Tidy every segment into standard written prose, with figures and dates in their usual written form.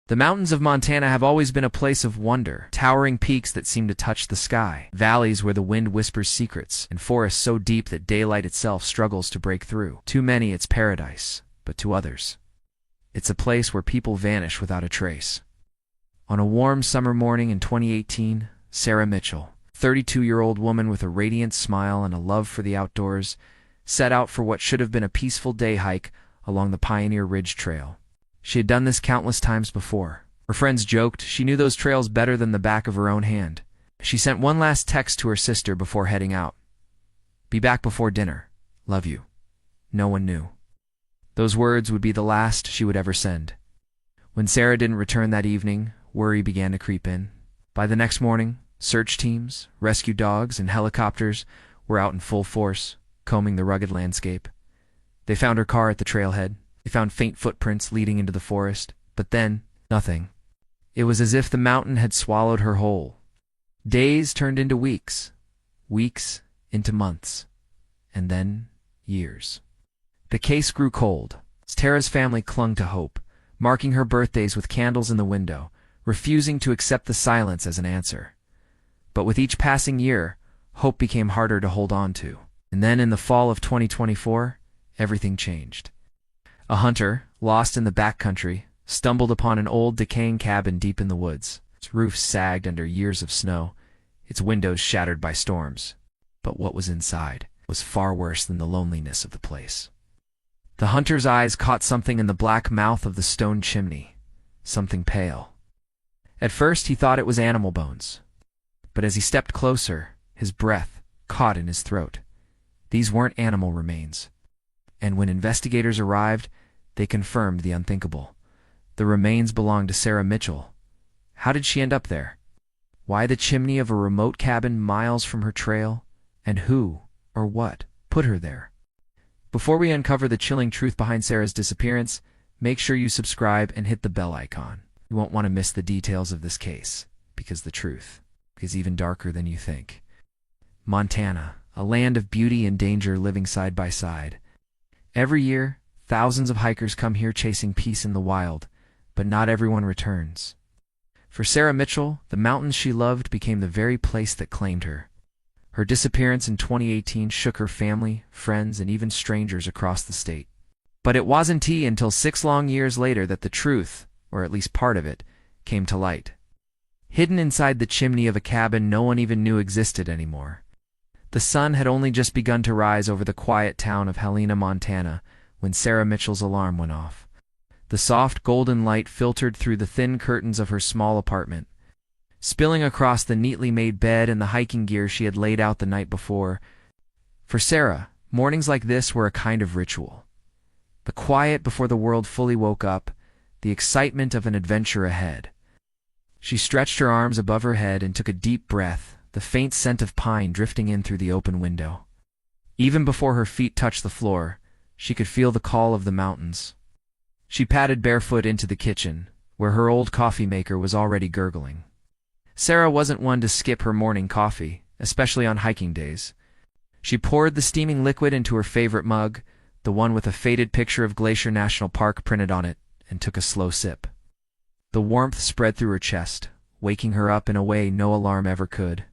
The mountains of Montana have always been a place of wonder, towering peaks that seem to touch the sky, valleys where the wind whispers secrets, and forests so deep that daylight itself struggles to break through. To many it's paradise, but to others, it's a place where people vanish without a trace. On a warm summer morning in 2018, Sarah Mitchell, 32-year-old woman with a radiant smile and a love for the outdoors, set out for what should have been a peaceful day hike along the Pioneer Ridge Trail. She had done this countless times before. Her friends joked she knew those trails better than the back of her own hand. She sent one last text to her sister before heading out. "Be back before dinner. Love you." No one knew. Those words would be the last she would ever send. When Sarah didn't return that evening, worry began to creep in. By the next morning, search teams, rescue dogs, and helicopters were out in full force, combing the rugged landscape. They found her car at the trailhead. They found faint footprints leading into the forest, but then, nothing. It was as if the mountain had swallowed her whole. Days turned into weeks, weeks into months, and then years. The case grew cold. Tara's family clung to hope, marking her birthdays with candles in the window, refusing to accept the silence as an answer. But with each passing year, hope became harder to hold on to. And then in the fall of 2024, everything changed. A hunter, lost in the backcountry, stumbled upon an old, decaying cabin deep in the woods. Its roof sagged under years of snow, its windows shattered by storms. But what was inside was far worse than the loneliness of the place. The hunter's eyes caught something in the black mouth of the stone chimney, something pale. At first he thought it was animal bones, but as he stepped closer, his breath caught in his throat. These weren't animal remains. And when investigators arrived, they confirmed the unthinkable. The remains belonged to Sarah Mitchell. How did she end up there? Why the chimney of a remote cabin miles from her trail? And who, or what, put her there? Before we uncover the chilling truth behind Sarah's disappearance, make sure you subscribe and hit the bell icon. You won't want to miss the details of this case, because the truth is even darker than you think. Montana, a land of beauty and danger living side by side. Every year, thousands of hikers come here chasing peace in the wild, but not everyone returns. For Sarah Mitchell, the mountains she loved became the very place that claimed her. Her disappearance in 2018 shook her family, friends, and even strangers across the state. But it wasn't until 6 long years later that the truth, or at least part of it, came to light. Hidden inside the chimney of a cabin no one even knew existed anymore. The sun had only just begun to rise over the quiet town of Helena, Montana, when Sarah Mitchell's alarm went off. The soft golden light filtered through the thin curtains of her small apartment, spilling across the neatly made bed and the hiking gear she had laid out the night before. For Sarah, mornings like this were a kind of ritual. The quiet before the world fully woke up, the excitement of an adventure ahead. She stretched her arms above her head and took a deep breath, the faint scent of pine drifting in through the open window. Even before her feet touched the floor, she could feel the call of the mountains. She padded barefoot into the kitchen, where her old coffee maker was already gurgling. Sarah wasn't one to skip her morning coffee, especially on hiking days. She poured the steaming liquid into her favorite mug, the one with a faded picture of Glacier National Park printed on it, and took a slow sip. The warmth spread through her chest, waking her up in a way no alarm ever could.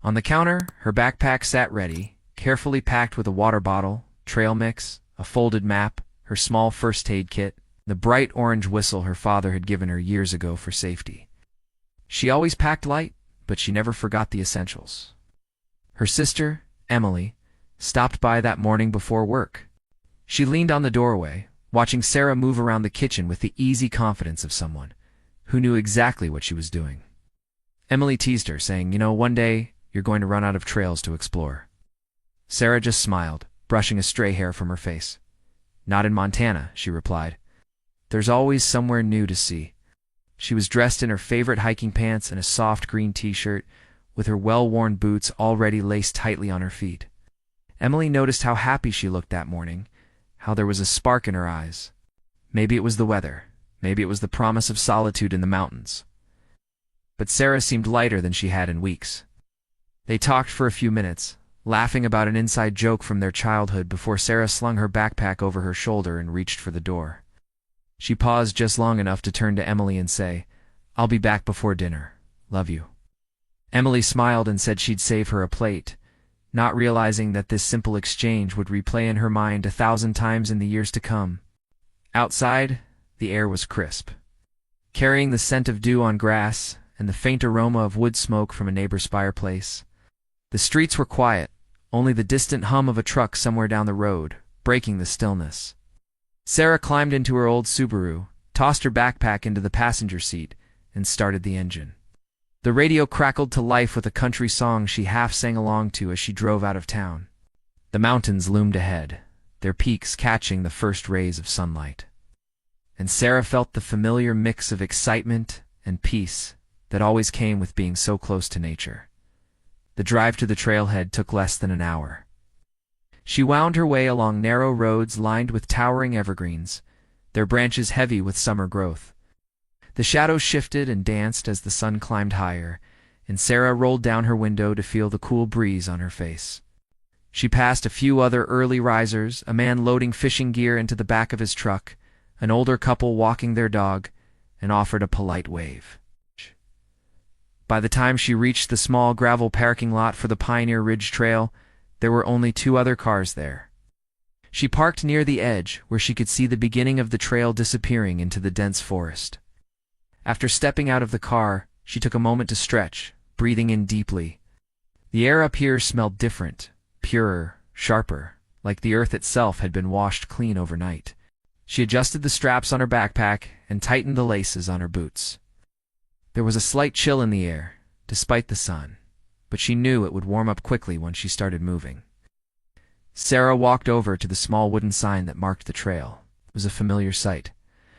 On the counter, her backpack sat ready, carefully packed with a water bottle, trail mix, a folded map, her small first aid kit, the bright orange whistle her father had given her years ago for safety. She always packed light, but she never forgot the essentials. Her sister, Emily, stopped by that morning before work. She leaned on the doorway, watching Sarah move around the kitchen with the easy confidence of someone who knew exactly what she was doing. Emily teased her, saying, one day you're going to run out of trails to explore. Sarah just smiled, brushing a stray hair from her face. Not in Montana, she replied. There's always somewhere new to see. She was dressed in her favorite hiking pants and a soft green t-shirt, with her well-worn boots already laced tightly on her feet. Emily noticed how happy she looked that morning, how there was a spark in her eyes. Maybe it was the weather. Maybe it was the promise of solitude in the mountains. But Sarah seemed lighter than she had in weeks. They talked for a few minutes, laughing about an inside joke from their childhood before Sarah slung her backpack over her shoulder and reached for the door. She paused just long enough to turn to Emily and say, "I'll be back before dinner. Love you." Emily smiled and said she'd save her a plate, not realizing that this simple exchange would replay in her mind 1,000 times in the years to come. Outside, the air was crisp, carrying the scent of dew on grass and the faint aroma of wood smoke from a neighbor's fireplace. The streets were quiet, only the distant hum of a truck somewhere down the road, breaking the stillness. Sarah climbed into her old Subaru, tossed her backpack into the passenger seat, and started the engine. The radio crackled to life with a country song she half sang along to as she drove out of town. The mountains loomed ahead, their peaks catching the first rays of sunlight. And Sarah felt the familiar mix of excitement and peace that always came with being so close to nature. The drive to the trailhead took less than an hour. She wound her way along narrow roads lined with towering evergreens, their branches heavy with summer growth. The shadows shifted and danced as the sun climbed higher, and Sarah rolled down her window to feel the cool breeze on her face. She passed a few other early risers, a man loading fishing gear into the back of his truck, an older couple walking their dog, and offered a polite wave. By the time she reached the small gravel parking lot for the Pioneer Ridge Trail, there were only 2 other cars there. She parked near the edge, where she could see the beginning of the trail disappearing into the dense forest. After stepping out of the car, she took a moment to stretch, breathing in deeply. The air up here smelled different, purer, sharper, like the earth itself had been washed clean overnight. She adjusted the straps on her backpack and tightened the laces on her boots. There was a slight chill in the air, despite the sun, but she knew it would warm up quickly once she started moving. Sarah walked over to the small wooden sign that marked the trail. It was a familiar sight.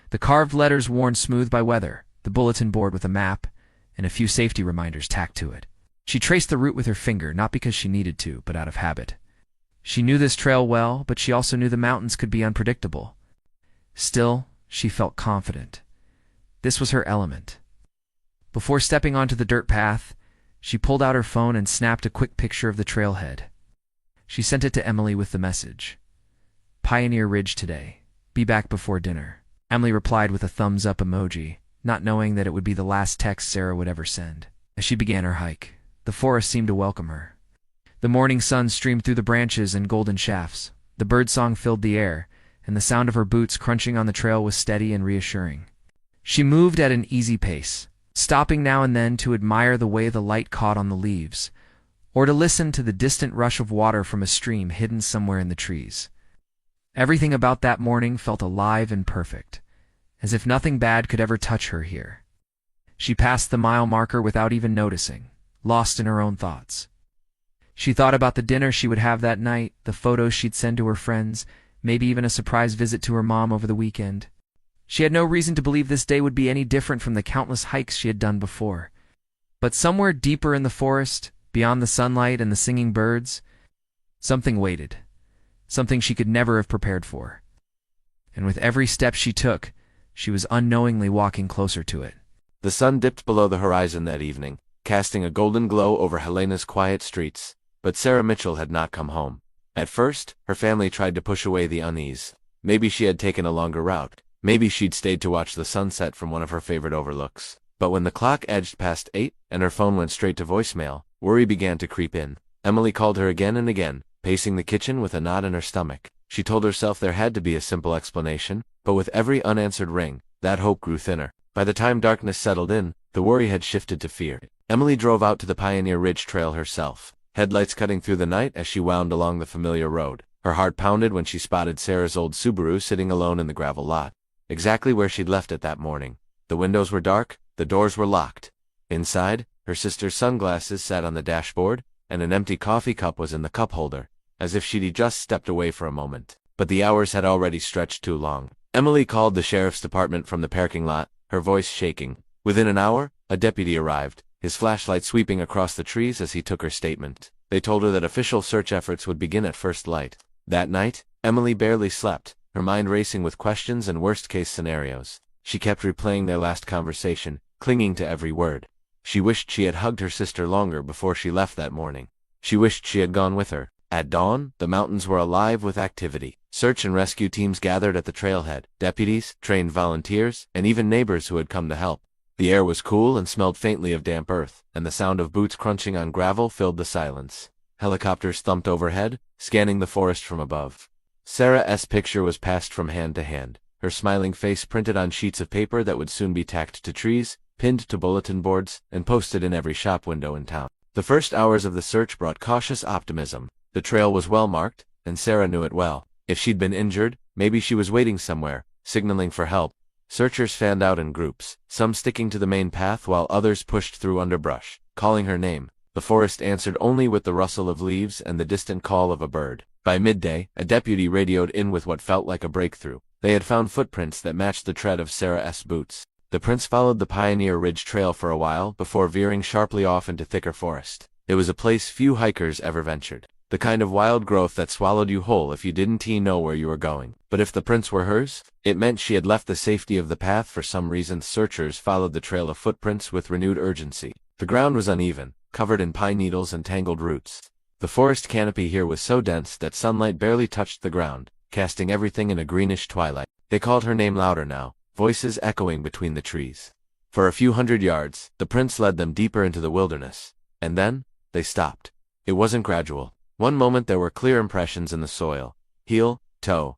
The carved letters worn smooth by weather, the bulletin board with a map, and a few safety reminders tacked to it. She traced the route with her finger, not because she needed to, but out of habit. She knew this trail well, but she also knew the mountains could be unpredictable. Still, she felt confident. This was her element. Before stepping onto the dirt path, she pulled out her phone and snapped a quick picture of the trailhead. She sent it to Emily with the message, "Pioneer Ridge today. Be back before dinner." Emily replied with a thumbs-up emoji, not knowing that it would be the last text Sarah would ever send. As she began her hike, the forest seemed to welcome her. The morning sun streamed through the branches in golden shafts. The birdsong filled the air, and the sound of her boots crunching on the trail was steady and reassuring. She moved at an easy pace, stopping now and then to admire the way the light caught on the leaves, or to listen to the distant rush of water from a stream hidden somewhere in the trees. Everything about that morning felt alive and perfect, as if nothing bad could ever touch her here. She passed the mile marker without even noticing, lost in her own thoughts. She thought about the dinner she would have that night, the photos she'd send to her friends, maybe even a surprise visit to her mom over the weekend. She had no reason to believe this day would be any different from the countless hikes she had done before. But somewhere deeper in the forest, beyond the sunlight and the singing birds, something waited, something she could never have prepared for. And with every step she took, she was unknowingly walking closer to it. The sun dipped below the horizon that evening, casting a golden glow over Helena's quiet streets, but Sarah Mitchell had not come home. At first, her family tried to push away the unease. Maybe she had taken a longer route. Maybe she'd stayed to watch the sunset from one of her favorite overlooks. But when the clock edged past 8 and her phone went straight to voicemail, worry began to creep in. Emily called her again and again, pacing the kitchen with a knot in her stomach. She told herself there had to be a simple explanation, but with every unanswered ring, that hope grew thinner. By the time darkness settled in, the worry had shifted to fear. Emily drove out to the Pioneer Ridge Trail herself, headlights cutting through the night as she wound along the familiar road. Her heart pounded when she spotted Sarah's old Subaru sitting alone in the gravel lot, exactly where she'd left it that morning. The windows were dark, the doors were locked. Inside, her sister's sunglasses sat on the dashboard, and an empty coffee cup was in the cup holder, as if she'd just stepped away for a moment. But the hours had already stretched too long. Emily called the sheriff's department from the parking lot, her voice shaking. Within an hour, a deputy arrived, his flashlight sweeping across the trees as he took her statement. They told her that official search efforts would begin at first light. That night, Emily barely slept, her mind racing with questions and worst-case scenarios. She kept replaying their last conversation, clinging to every word. She wished she had hugged her sister longer before she left that morning. She wished she had gone with her. At dawn, the mountains were alive with activity. Search and rescue teams gathered at the trailhead, deputies, trained volunteers, and even neighbors who had come to help. The air was cool and smelled faintly of damp earth, and the sound of boots crunching on gravel filled the silence. Helicopters thumped overhead, scanning the forest from above. Sarah's picture was passed from hand to hand, her smiling face printed on sheets of paper that would soon be tacked to trees, pinned to bulletin boards, and posted in every shop window in town. The first hours of the search brought cautious optimism. The trail was well marked, and Sarah knew it well. If she'd been injured, maybe she was waiting somewhere, signaling for help. Searchers fanned out in groups, some sticking to the main path while others pushed through underbrush, calling her name. The forest answered only with the rustle of leaves and the distant call of a bird. By midday, a deputy radioed in with what felt like a breakthrough. They had found footprints that matched the tread of Sarah's boots. The prints followed the Pioneer Ridge Trail for a while before veering sharply off into thicker forest. It was a place few hikers ever ventured. The kind of wild growth that swallowed you whole if you didn't know where you were going. But if the prints were hers, it meant she had left the safety of the path for some reason. Searchers followed the trail of footprints with renewed urgency. The ground was uneven, covered in pine needles and tangled roots. The forest canopy here was so dense that sunlight barely touched the ground, casting everything in a greenish twilight. They called her name louder now, voices echoing between the trees. For a few hundred yards, the prints led them deeper into the wilderness. And then, they stopped. It wasn't gradual. One moment there were clear impressions in the soil. Heel, toe,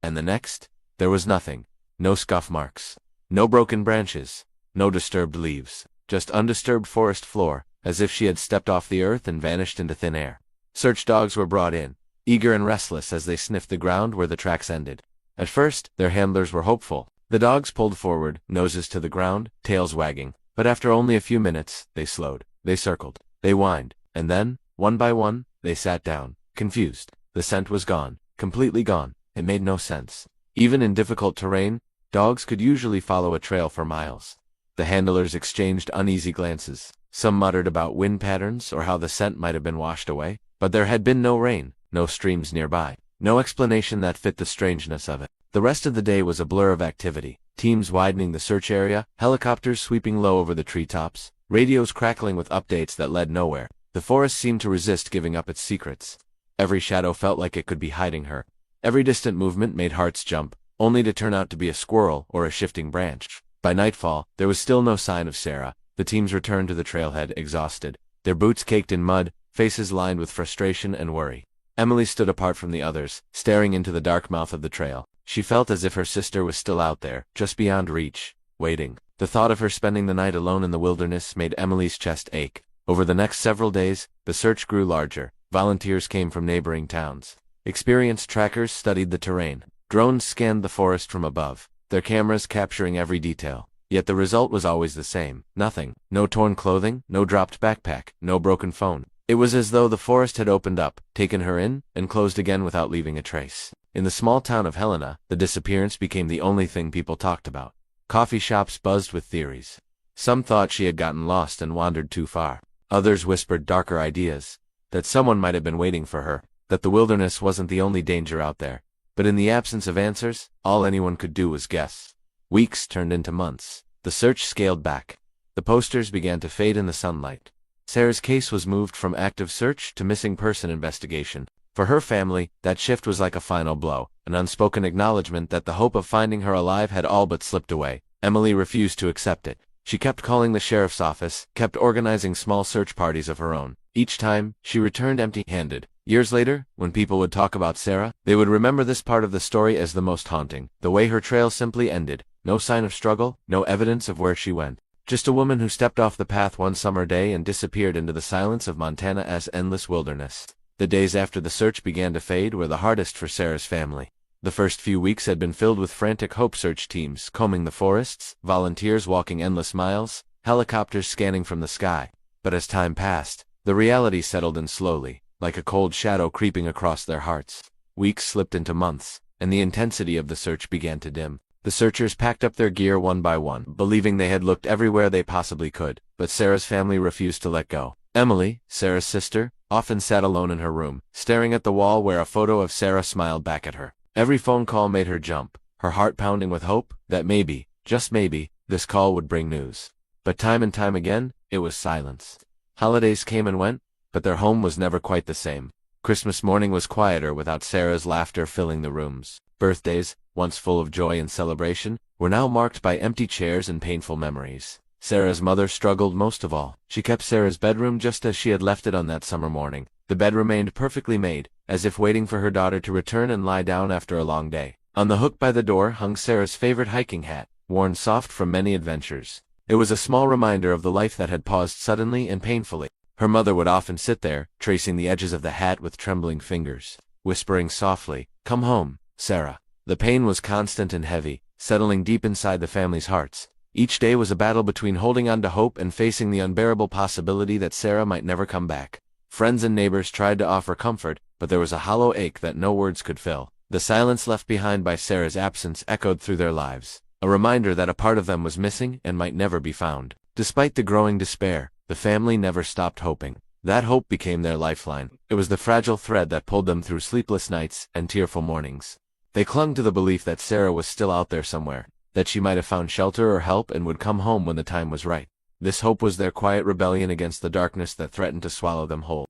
and the next, there was nothing. No scuff marks. No broken branches. No disturbed leaves. Just undisturbed forest floor, as if she had stepped off the earth and vanished into thin air. Search dogs were brought in, eager and restless as they sniffed the ground where the tracks ended. At first, their handlers were hopeful. The dogs pulled forward, noses to the ground, tails wagging. But after only a few minutes, they slowed. They circled. They whined. And then, one by one, they sat down, confused. The scent was gone, completely gone. It made no sense. Even in difficult terrain, dogs could usually follow a trail for miles. The handlers exchanged uneasy glances. Some muttered about wind patterns or how the scent might have been washed away. But there had been no rain, no streams nearby, no explanation that fit the strangeness of it. The rest of the day was a blur of activity. Teams widening the search area, helicopters sweeping low over the treetops, radios crackling with updates that led nowhere. The forest seemed to resist giving up its secrets. Every shadow felt like it could be hiding her. Every distant movement made hearts jump, only to turn out to be a squirrel or a shifting branch. By nightfall, there was still no sign of Sarah. The teams returned to the trailhead, exhausted, their boots caked in mud, faces lined with frustration and worry. Emily stood apart from the others, staring into the dark mouth of the trail. She felt as if her sister was still out there, just beyond reach, waiting. The thought of her spending the night alone in the wilderness made Emily's chest ache. Over the next several days, the search grew larger. Volunteers came from neighboring towns. Experienced trackers studied the terrain. Drones scanned the forest from above, their cameras capturing every detail. Yet the result was always the same. Nothing. No torn clothing, no dropped backpack, no broken phone. It was as though the forest had opened up, taken her in, and closed again without leaving a trace. In the small town of Helena, the disappearance became the only thing people talked about. Coffee shops buzzed with theories. Some thought she had gotten lost and wandered too far. Others whispered darker ideas, that someone might have been waiting for her, that the wilderness wasn't the only danger out there. But in the absence of answers, all anyone could do was guess. Weeks turned into months. The search scaled back. The posters began to fade in the sunlight. Sarah's case was moved from active search to missing person investigation. For her family, that shift was like a final blow, an unspoken acknowledgement that the hope of finding her alive had all but slipped away. Emily refused to accept it. She kept calling the sheriff's office, kept organizing small search parties of her own. Each time, she returned empty-handed. Years later, when people would talk about Sarah, they would remember this part of the story as the most haunting. The way her trail simply ended. No sign of struggle, no evidence of where she went. Just a woman who stepped off the path one summer day and disappeared into the silence of Montana's endless wilderness. The days after the search began to fade were the hardest for Sarah's family. The first few weeks had been filled with frantic hope search teams combing the forests, volunteers walking endless miles, helicopters scanning from the sky. But as time passed, the reality settled in slowly, like a cold shadow creeping across their hearts. Weeks slipped into months, and the intensity of the search began to dim. The searchers packed up their gear one by one, believing they had looked everywhere they possibly could, but Sarah's family refused to let go. Emily, Sarah's sister, often sat alone in her room, staring at the wall where a photo of Sarah smiled back at her. Every phone call made her jump, her heart pounding with hope that maybe, just maybe, this call would bring news. But time and time again, it was silence. Holidays came and went, but their home was never quite the same. Christmas morning was quieter without Sarah's laughter filling the rooms. Birthdays, once full of joy and celebration, were now marked by empty chairs and painful memories. Sarah's mother struggled most of all. She kept Sarah's bedroom just as she had left it on that summer morning. The bed remained perfectly made, as if waiting for her daughter to return and lie down after a long day. On the hook by the door hung Sarah's favorite hiking hat, worn soft from many adventures. It was a small reminder of the life that had paused suddenly and painfully. Her mother would often sit there, tracing the edges of the hat with trembling fingers, whispering softly, "Come home, Sarah." The pain was constant and heavy, settling deep inside the family's hearts. Each day was a battle between holding on to hope and facing the unbearable possibility that Sarah might never come back. Friends and neighbors tried to offer comfort, but there was a hollow ache that no words could fill. The silence left behind by Sarah's absence echoed through their lives, a reminder that a part of them was missing and might never be found. Despite the growing despair, the family never stopped hoping. That hope became their lifeline. It was the fragile thread that pulled them through sleepless nights and tearful mornings. They clung to the belief that Sarah was still out there somewhere, that she might have found shelter or help and would come home when the time was right. This hope was their quiet rebellion against the darkness that threatened to swallow them whole.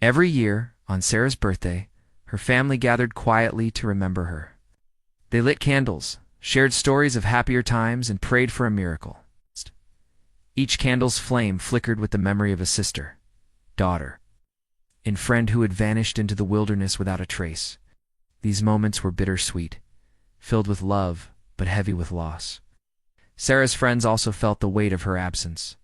Every year, on Sarah's birthday, her family gathered quietly to remember her. They lit candles, shared stories of happier times, and prayed for a miracle. Each candle's flame flickered with the memory of a sister, daughter, and friend who had vanished into the wilderness without a trace. These moments were bittersweet, filled with love, but heavy with loss. Sarah's friends also felt the weight of her absence.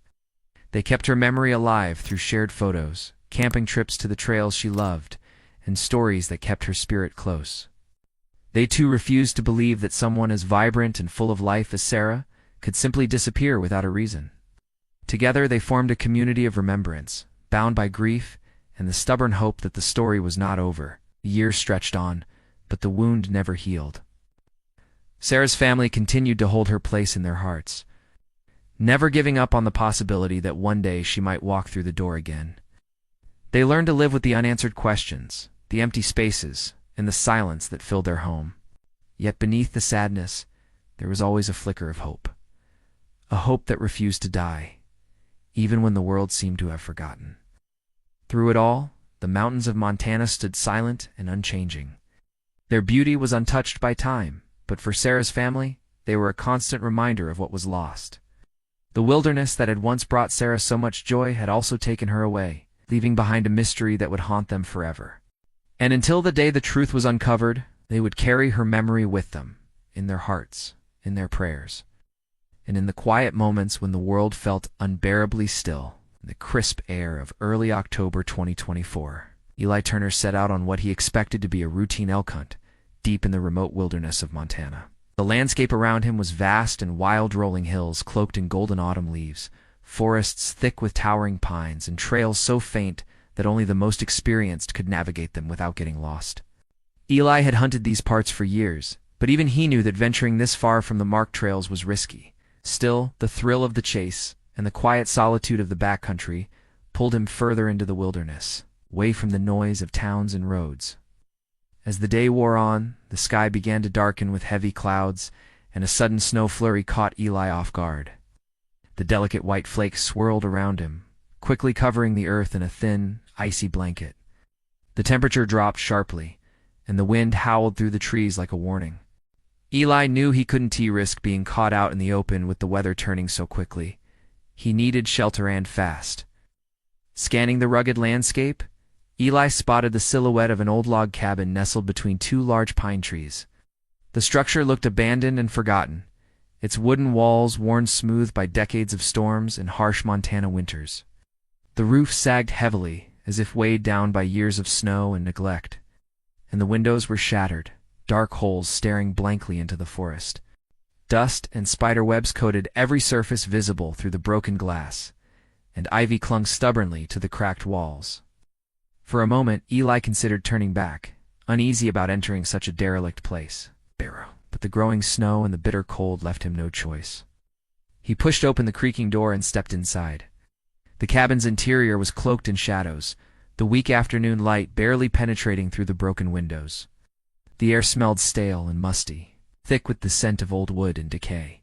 They kept her memory alive through shared photos, camping trips to the trails she loved, and stories that kept her spirit close. They too refused to believe that someone as vibrant and full of life as Sarah could simply disappear without a reason. Together they formed a community of remembrance, bound by grief and the stubborn hope that the story was not over. The years stretched on, but the wound never healed. Sarah's family continued to hold her place in their hearts, never giving up on the possibility that one day she might walk through the door again. They learned to live with the unanswered questions, the empty spaces, and the silence that filled their home. Yet beneath the sadness, there was always a flicker of hope. A hope that refused to die, even when the world seemed to have forgotten. Through it all, the mountains of Montana stood silent and unchanging. Their beauty was untouched by time, but for Sarah's family, they were a constant reminder of what was lost. The wilderness that had once brought Sarah so much joy had also taken her away, leaving behind a mystery that would haunt them forever. And until the day the truth was uncovered, they would carry her memory with them, in their hearts, in their prayers. And in the quiet moments when the world felt unbearably still, in the crisp air of early October 2024, Eli Turner set out on what he expected to be a routine elk hunt, deep in the remote wilderness of Montana. The landscape around him was vast and wild rolling hills cloaked in golden autumn leaves, forests thick with towering pines, and trails so faint that only the most experienced could navigate them without getting lost. Eli had hunted these parts for years, but even he knew that venturing this far from the marked trails was risky. Still, the thrill of the chase and the quiet solitude of the backcountry pulled him further into the wilderness, away from the noise of towns and roads. As the day wore on, the sky began to darken with heavy clouds, and a sudden snow flurry caught Eli off guard. The delicate white flakes swirled around him, quickly covering the earth in a thin, icy blanket. The temperature dropped sharply, and the wind howled through the trees like a warning. Eli knew he couldn't risk being caught out in the open with the weather turning so quickly. He needed shelter and fast. Scanning the rugged landscape, Eli spotted the silhouette of an old log cabin nestled between two large pine trees. The structure looked abandoned and forgotten, its wooden walls worn smooth by decades of storms and harsh Montana winters. The roof sagged heavily, as if weighed down by years of snow and neglect, and the windows were shattered, dark holes staring blankly into the forest. Dust and spider webs coated every surface visible through the broken glass, and ivy clung stubbornly to the cracked walls. For a moment, Eli considered turning back, uneasy about entering such a derelict place. But the growing snow and the bitter cold left him no choice. He pushed open the creaking door and stepped inside. The cabin's interior was cloaked in shadows, the weak afternoon light barely penetrating through the broken windows. The air smelled stale and musty, thick with the scent of old wood and decay.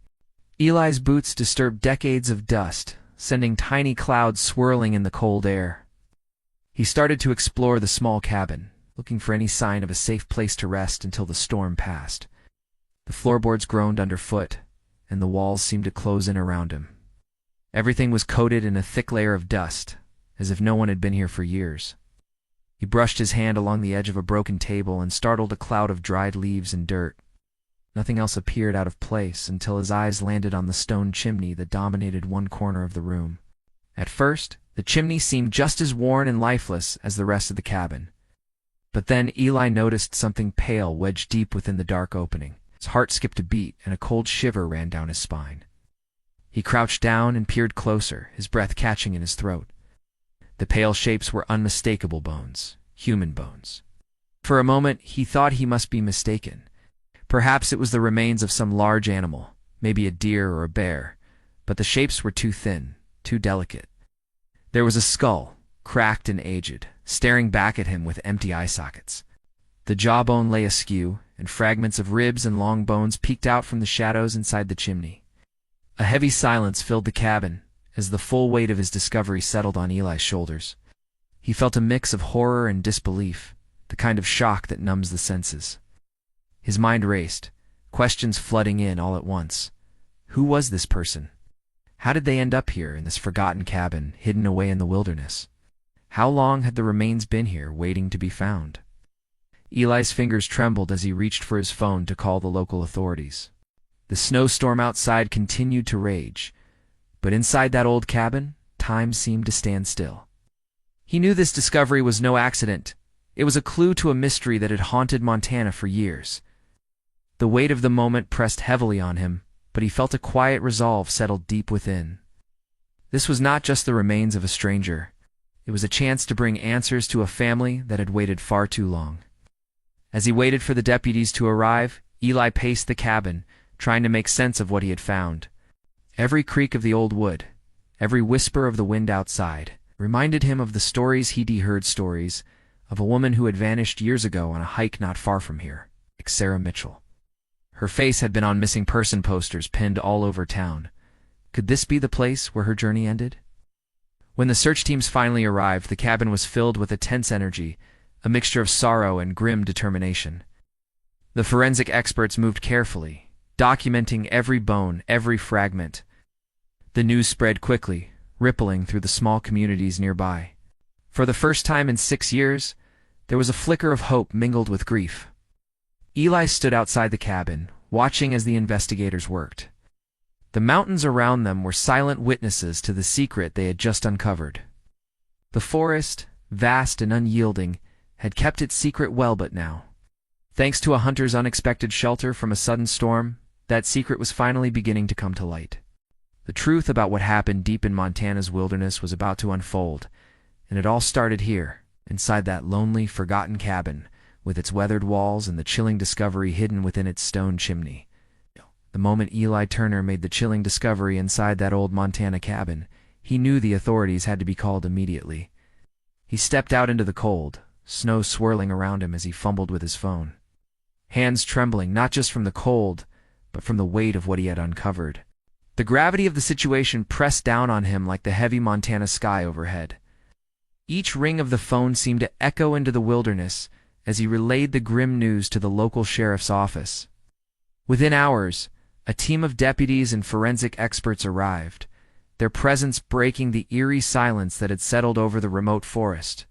Eli's boots disturbed decades of dust, sending tiny clouds swirling in the cold air. He started to explore the small cabin, looking for any sign of a safe place to rest until the storm passed. The floorboards groaned underfoot, and the walls seemed to close in around him. Everything was coated in a thick layer of dust, as if no one had been here for years. He brushed his hand along the edge of a broken table and startled a cloud of dried leaves and dirt. Nothing else appeared out of place until his eyes landed on the stone chimney that dominated one corner of the room. At first, the chimney seemed just as worn and lifeless as the rest of the cabin. But then Eli noticed something pale wedged deep within the dark opening. His heart skipped a beat, and a cold shiver ran down his spine. He crouched down and peered closer, his breath catching in his throat. The pale shapes were unmistakable bones, human bones. For a moment, he thought he must be mistaken. Perhaps it was the remains of some large animal, maybe a deer or a bear, but the shapes were too thin, too delicate. There was a skull, cracked and aged, staring back at him with empty eye sockets. The jawbone lay askew, and fragments of ribs and long bones peeked out from the shadows inside the chimney. A heavy silence filled the cabin as the full weight of his discovery settled on Eli's shoulders. He felt a mix of horror and disbelief, the kind of shock that numbs the senses. His mind raced, questions flooding in all at once. Who was this person? How did they end up here in this forgotten cabin, hidden away in the wilderness? How long had the remains been here, waiting to be found? Eli's fingers trembled as he reached for his phone to call the local authorities. The snowstorm outside continued to rage, but inside that old cabin, time seemed to stand still. He knew this discovery was no accident. It was a clue to a mystery that had haunted Montana for years. The weight of the moment pressed heavily on him, but he felt a quiet resolve settle deep within. This was not just the remains of a stranger. It was a chance to bring answers to a family that had waited far too long. As he waited for the deputies to arrive, Eli paced the cabin, trying to make sense of what he had found. Every creak of the old wood, every whisper of the wind outside, reminded him of the stories he'd heard, stories of a woman who had vanished years ago on a hike not far from here, like Sarah Mitchell. Her face had been on missing person posters pinned all over town. Could this be the place where her journey ended? When the search teams finally arrived, the cabin was filled with a tense energy, a mixture of sorrow and grim determination. The forensic experts moved carefully, documenting every bone, every fragment. The news spread quickly, rippling through the small communities nearby. For the first time in 6 years, there was a flicker of hope mingled with grief. Eli stood outside the cabin, watching as the investigators worked. The mountains around them were silent witnesses to the secret they had just uncovered. The forest, vast and unyielding, had kept its secret well, but now, thanks to a hunter's unexpected shelter from a sudden storm, that secret was finally beginning to come to light. The truth about what happened deep in Montana's wilderness was about to unfold, and it all started here, inside that lonely, forgotten cabin, with its weathered walls and the chilling discovery hidden within its stone chimney. The moment Eli Turner made the chilling discovery inside that old Montana cabin, he knew the authorities had to be called immediately. He stepped out into the cold, snow swirling around him as he fumbled with his phone. Hands trembling not just from the cold, but from the weight of what he had uncovered. The gravity of the situation pressed down on him like the heavy Montana sky overhead. Each ring of the phone seemed to echo into the wilderness as he relayed the grim news to the local sheriff's office. Within hours, a team of deputies and forensic experts arrived, their presence breaking the eerie silence that had settled over the remote forest.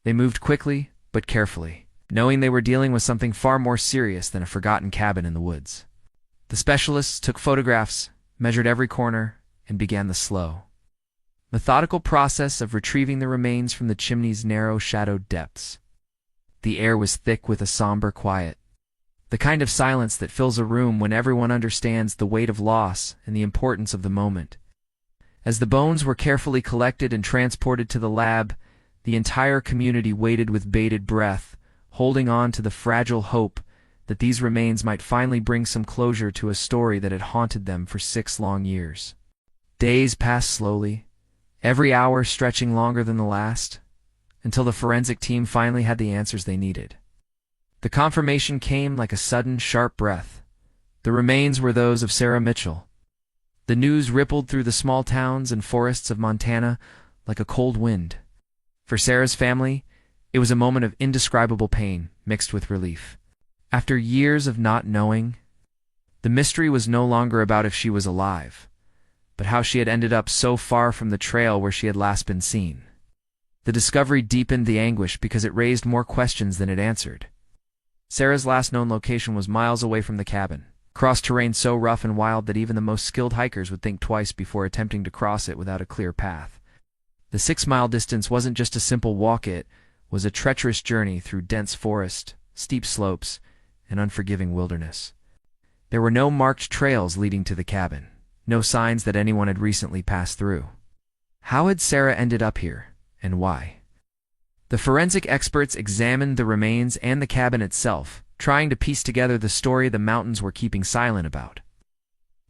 They moved quickly, but carefully, knowing they were dealing with something far more serious than a forgotten cabin in the woods. The specialists took photographs, measured every corner, and began the slow, methodical process of retrieving the remains from the chimney's narrow, shadowed depths. The air was thick with a somber quiet, the kind of silence that fills a room when everyone understands the weight of loss and the importance of the moment. As the bones were carefully collected and transported to the lab, the entire community waited with bated breath, holding on to the fragile hope that these remains might finally bring some closure to a story that had haunted them for 6 long years. Days passed slowly, every hour stretching longer than the last, until the forensic team finally had the answers they needed. The confirmation came like a sudden, sharp breath. The remains were those of Sarah Mitchell. The news rippled through the small towns and forests of Montana like a cold wind. For Sarah's family, it was a moment of indescribable pain mixed with relief. After years of not knowing, the mystery was no longer about if she was alive, but how she had ended up so far from the trail where she had last been seen. The discovery deepened the anguish because it raised more questions than it answered. Sarah's last known location was miles away from the cabin, across terrain so rough and wild that even the most skilled hikers would think twice before attempting to cross it without a clear path. The 6-mile distance wasn't just a simple walk, it was a treacherous journey through dense forest, steep slopes, and unforgiving wilderness. There were no marked trails leading to the cabin, no signs that anyone had recently passed through. How had Sarah ended up here, and why? The forensic experts examined the remains and the cabin itself, trying to piece together the story the mountains were keeping silent about.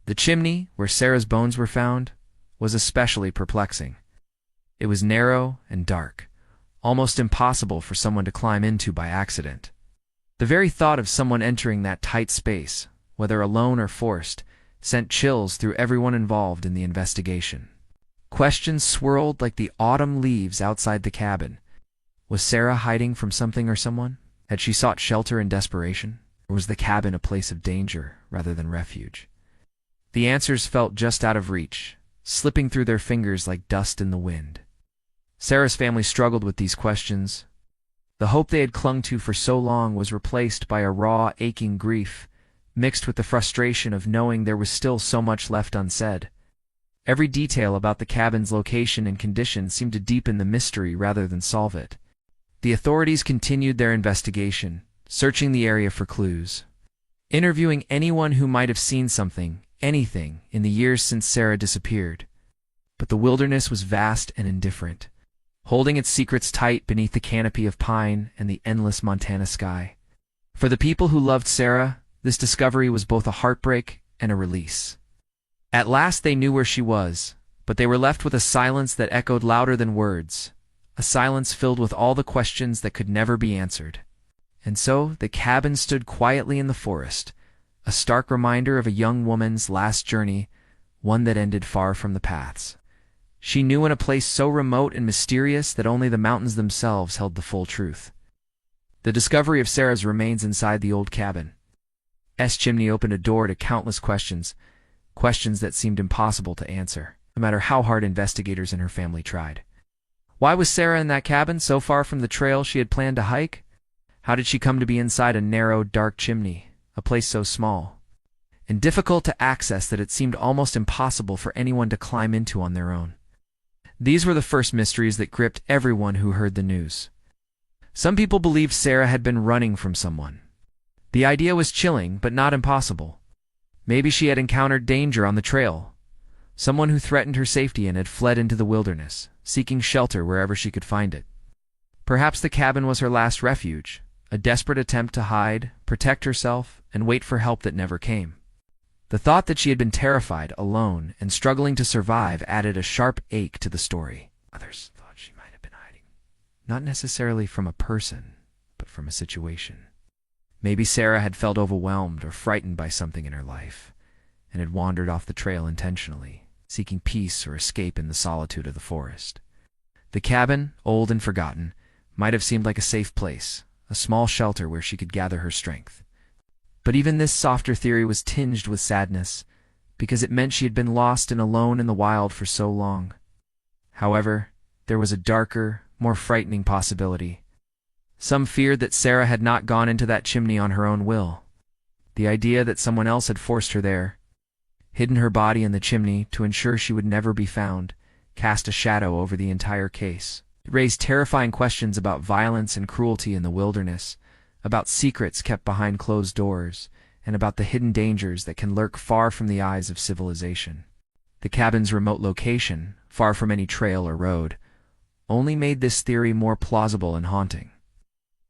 The chimney, where Sarah's bones were found, was especially perplexing. It was narrow and dark, almost impossible for someone to climb into by accident. The very thought of someone entering that tight space, whether alone or forced, sent chills through everyone involved in the investigation. Questions swirled like the autumn leaves outside the cabin. Was Sarah hiding from something or someone? Had she sought shelter in desperation? Or was the cabin a place of danger rather than refuge? The answers felt just out of reach, slipping through their fingers like dust in the wind. Sarah's family struggled with these questions. The hope they had clung to for so long was replaced by a raw, aching grief, mixed with the frustration of knowing there was still so much left unsaid. Every detail about the cabin's location and condition seemed to deepen the mystery rather than solve it. The authorities continued their investigation, searching the area for clues, interviewing anyone who might have seen something, anything, in the years since Sarah disappeared. But the wilderness was vast and indifferent, holding its secrets tight beneath the canopy of pine and the endless Montana sky. For the people who loved Sarah, this discovery was both a heartbreak and a release. At last they knew where she was, but they were left with a silence that echoed louder than words, a silence filled with all the questions that could never be answered. And so the cabin stood quietly in the forest, a stark reminder of a young woman's last journey, one that ended far from the paths. She knew in a place so remote and mysterious that only the mountains themselves held the full truth. The discovery of Sarah's remains inside the old cabin's chimney opened a door to countless questions, questions that seemed impossible to answer, no matter how hard investigators and her family tried. Why was Sarah in that cabin so far from the trail she had planned to hike? How did she come to be inside a narrow, dark chimney, a place so small and difficult to access that it seemed almost impossible for anyone to climb into on their own? These were the first mysteries that gripped everyone who heard the news. Some people believed Sarah had been running from someone. The idea was chilling, but not impossible. Maybe she had encountered danger on the trail, someone who threatened her safety and had fled into the wilderness, seeking shelter wherever she could find it. Perhaps the cabin was her last refuge, a desperate attempt to hide, protect herself, and wait for help that never came. The thought that she had been terrified, alone, and struggling to survive added a sharp ache to the story. Others thought she might have been hiding, not necessarily from a person, but from a situation. Maybe Sarah had felt overwhelmed or frightened by something in her life, and had wandered off the trail intentionally, seeking peace or escape in the solitude of the forest. The cabin, old and forgotten, might have seemed like a safe place, a small shelter where she could gather her strength. But even this softer theory was tinged with sadness, because it meant she had been lost and alone in the wild for so long. However, there was a darker, more frightening possibility. Some feared that Sarah had not gone into that chimney on her own will. The idea that someone else had forced her there, hidden her body in the chimney to ensure she would never be found, cast a shadow over the entire case. It raised terrifying questions about violence and cruelty in the wilderness, about secrets kept behind closed doors, and about the hidden dangers that can lurk far from the eyes of civilization. The cabin's remote location, far from any trail or road, only made this theory more plausible and haunting.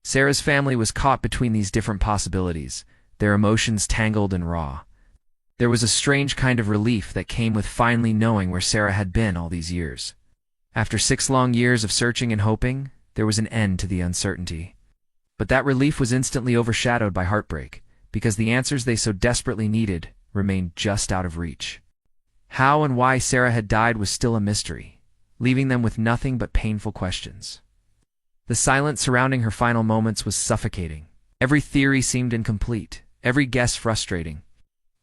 Sarah's family was caught between these different possibilities, their emotions tangled and raw. There was a strange kind of relief that came with finally knowing where Sarah had been all these years. After 6 long years of searching and hoping, there was an end to the uncertainty. But that relief was instantly overshadowed by heartbreak, because the answers they so desperately needed remained just out of reach. How and why Sarah had died was still a mystery, leaving them with nothing but painful questions. The silence surrounding her final moments was suffocating. Every theory seemed incomplete, every guess frustrating.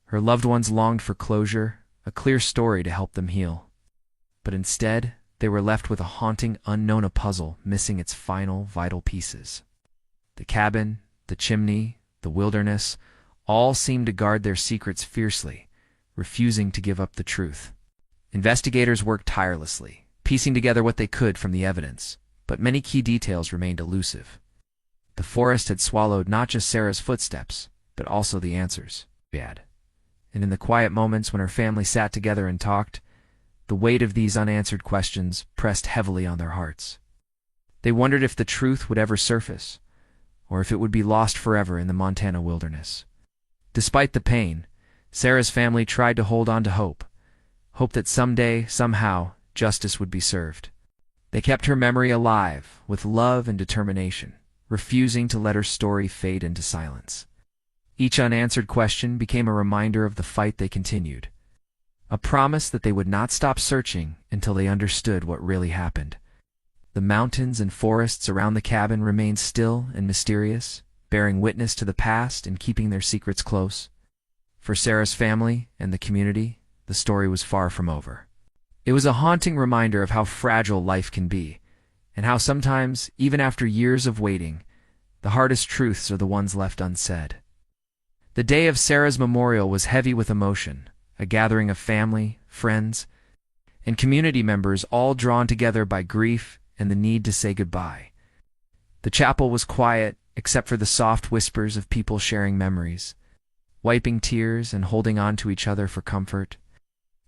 Her loved ones longed for closure, a clear story to help them heal. But instead, they were left with a haunting, unknown puzzle missing its final, vital pieces. The cabin, the chimney, the wilderness, all seemed to guard their secrets fiercely, refusing to give up the truth. Investigators worked tirelessly, piecing together what they could from the evidence, but many key details remained elusive. The forest had swallowed not just Sarah's footsteps, but also the answers she had. And in the quiet moments when her family sat together and talked, the weight of these unanswered questions pressed heavily on their hearts. They wondered if the truth would ever surface, or if it would be lost forever in the Montana wilderness. Despite the pain, Sarah's family tried to hold on to hope that someday, somehow, justice would be served. They kept her memory alive with love and determination, refusing to let her story fade into silence. Each unanswered question became a reminder of the fight they continued, a promise that they would not stop searching until they understood what really happened. The mountains and forests around the cabin remained still and mysterious, bearing witness to the past and keeping their secrets close. For Sarah's family and the community, the story was far from over. It was a haunting reminder of how fragile life can be, and how sometimes, even after years of waiting, the hardest truths are the ones left unsaid. The day of Sarah's memorial was heavy with emotion, a gathering of family, friends, and community members all drawn together by grief and the need to say goodbye. The chapel was quiet, except for the soft whispers of people sharing memories, wiping tears and holding on to each other for comfort.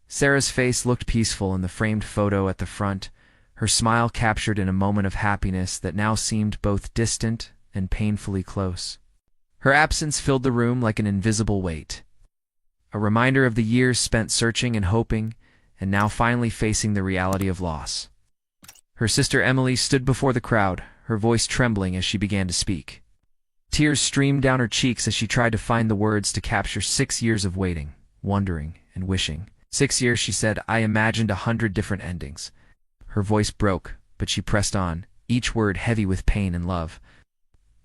Sarah's face looked peaceful in the framed photo at the front, her smile captured in a moment of happiness that now seemed both distant and painfully close. Her absence filled the room like an invisible weight, a reminder of the years spent searching and hoping, and now finally facing the reality of loss. Her sister Emily stood before the crowd, her voice trembling as she began to speak. Tears streamed down her cheeks as she tried to find the words to capture 6 years of waiting, wondering, and wishing. 6 years, she said. I imagined 100 different endings. Her voice broke, but she pressed on, each word heavy with pain and love.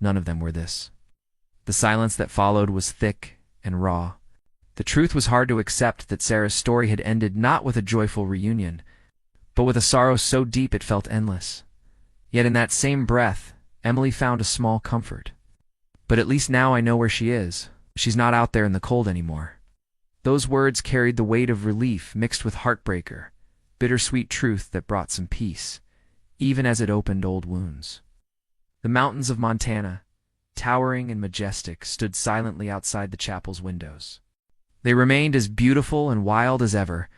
None of them were this. The silence that followed was thick and raw. The truth was hard to accept that Sarah's story had ended not with a joyful reunion, but with a sorrow so deep it felt endless. Yet in that same breath, Emily found a small comfort. But at least now I know where she is. She's not out there in the cold anymore. Those words carried the weight of relief mixed with heartbreaker, bittersweet truth that brought some peace, even as it opened old wounds. The mountains of Montana, towering and majestic, stood silently outside the chapel's windows. They remained as beautiful and wild as ever,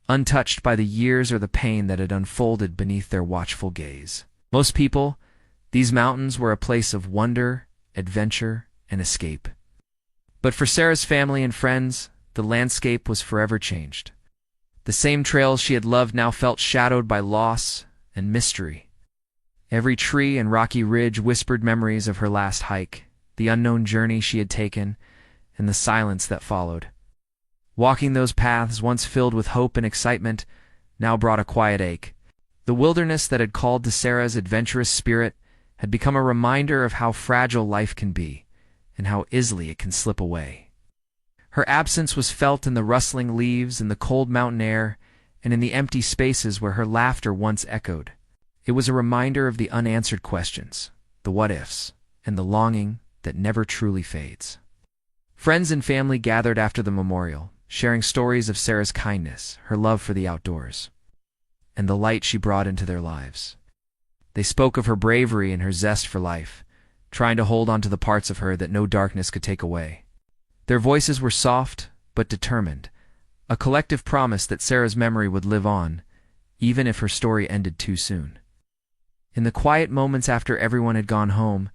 untouched by the years or the pain that had unfolded beneath their watchful gaze. Most people, these mountains were a place of wonder, adventure, and escape. But for Sarah's family and friends, the landscape was forever changed. The same trails she had loved now felt shadowed by loss and mystery. Every tree and rocky ridge whispered memories of her last hike, the unknown journey she had taken, and the silence that followed. Walking those paths, once filled with hope and excitement, now brought a quiet ache. The wilderness that had called to Sarah's adventurous spirit had become a reminder of how fragile life can be, and how easily it can slip away. Her absence was felt in the rustling leaves, in the cold mountain air, and in the empty spaces where her laughter once echoed. It was a reminder of the unanswered questions, the what-ifs, and the longing that never truly fades. Friends and family gathered after the memorial, sharing stories of Sarah's kindness, her love for the outdoors, and the light she brought into their lives. They spoke of her bravery and her zest for life, trying to hold on to the parts of her that no darkness could take away. Their voices were soft but determined, a collective promise that Sarah's memory would live on, even if her story ended too soon. In the quiet moments after everyone had gone home,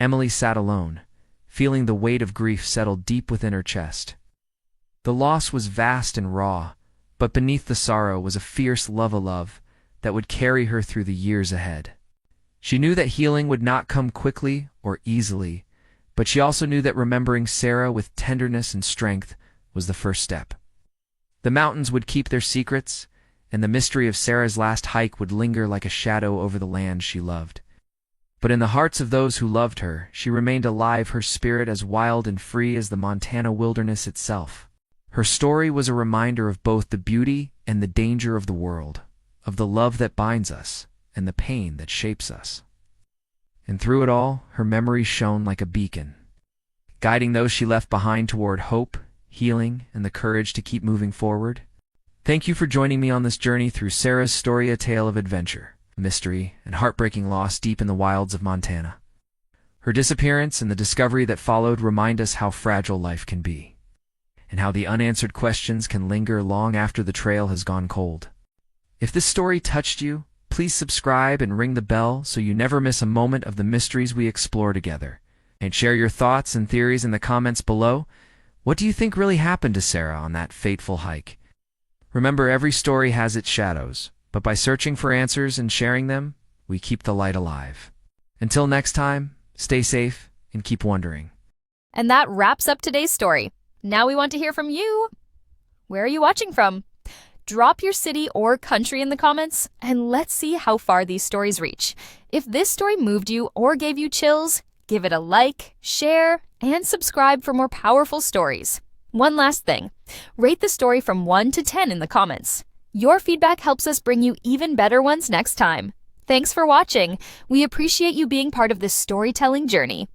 Emily sat alone, feeling the weight of grief settle deep within her chest. The loss was vast and raw, but beneath the sorrow was a fierce love that would carry her through the years ahead. She knew that healing would not come quickly or easily, but she also knew that remembering Sarah with tenderness and strength was the first step. The mountains would keep their secrets, and the mystery of Sarah's last hike would linger like a shadow over the land she loved. But in the hearts of those who loved her, she remained alive, her spirit as wild and free as the Montana wilderness itself. Her story was a reminder of both the beauty and the danger of the world, of the love that binds us and the pain that shapes us. And through it all, her memory shone like a beacon, guiding those she left behind toward hope, healing, and the courage to keep moving forward. Thank you for joining me on this journey through Sarah's story, a tale of adventure, mystery, and heartbreaking loss deep in the wilds of Montana. Her disappearance and the discovery that followed remind us how fragile life can be, and how the unanswered questions can linger long after the trail has gone cold. If this story touched you, please subscribe and ring the bell so you never miss a moment of the mysteries we explore together. And share your thoughts and theories in the comments below. What do you think really happened to Sarah on that fateful hike? Remember, every story has its shadows, but by searching for answers and sharing them, we keep the light alive. Until next time, stay safe and keep wondering. And that wraps up today's story. Now we want to hear from you. Where are you watching from? Drop your city or country in the comments, and let's see how far these stories reach. If this story moved you or gave you chills, give it a like, share, and subscribe for more powerful stories. One last thing, rate the story from 1 to 10 in the comments. Your feedback helps us bring you even better ones next time. Thanks for watching. We appreciate you being part of this storytelling journey.